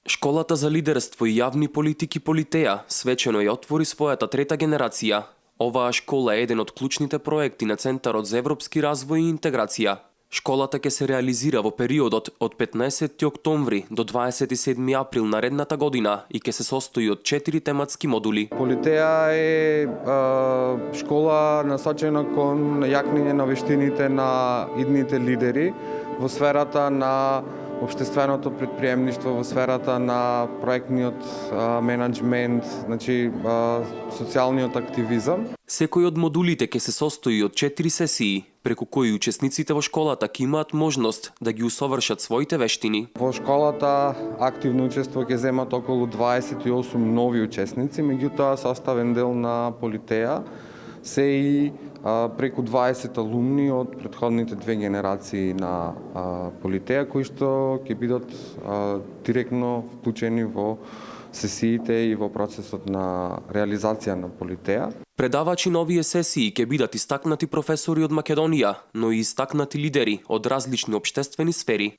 Школата за лидерство и јавни политики Политеја свечено ја отвори својата трета генерација. Оваа школа е еден од клучните проекти на Центарот за европски развој и интеграција. Школата ќе се реализира во периодот од 15 октомври до 27 април наредната година и ќе се состои од 4 тематски модули. Политеја е школа насочена кон јакнење на вештините на идните лидери во сферата на општественото предприемништво, во сферата на проектниот менеджмент, значи социјалниот активизам. Секој од модулите ќе се состои од 4 сесии, преку кои учесниците во школата ќе имаат можност да ги усовршат своите вештини. Во школата активно учество ќе земат околу 28 нови учесници, меѓутоа составен дел на Политеја се и преку 20 алумни од претходните две генерации на Политеја, кои што ќе бидат директно вклучени во сесиите и во процесот на реализација на Политеја. Предавачи на овие сесии ќе бидат истакнати професори од Македонија, но и истакнати лидери од различни општествени сфери.